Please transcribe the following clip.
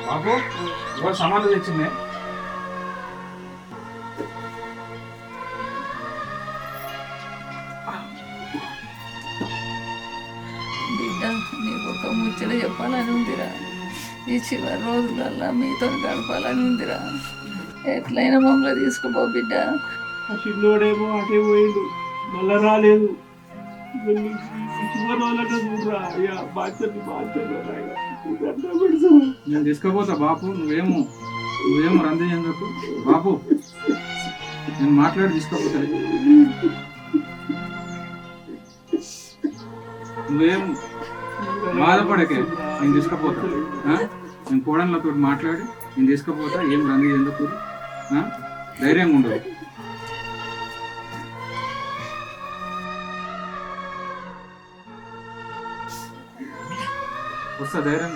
బాబు ఇవాళ సామాన్లు తెచ్చిందే. బిడ్డ నీకు ఒక ముచ్చట చెప్పాలని ఉందిరా. ఈ చివరి రోజులల్లా మీతో గడపాలని ఉందిరా. ఎట్లయినా మమ్మల్ని తీసుకుపో బిడ్డ. ఆ చిన్నోడేమో అటే పోయిండు, మళ్ళా రాలేదు. చివరి రోజులంటే చూడరా అయ్యా, బాధ్యత నేను తీసుకుపోతా బాపు. నువ్వేమో రంది ఎందుకు బాపు, నేను మాట్లాడి తీసుకుపోతా. నువ్వేం బాధపడకే, నేను తీసుకుపోతా. నేను కోడళ్ళతో మాట్లాడి నేను తీసుకుపోతా. ఏం రంది ఎందుకు, ధైర్యంగా ఉండదు. వస్తా ధైర్యంగా.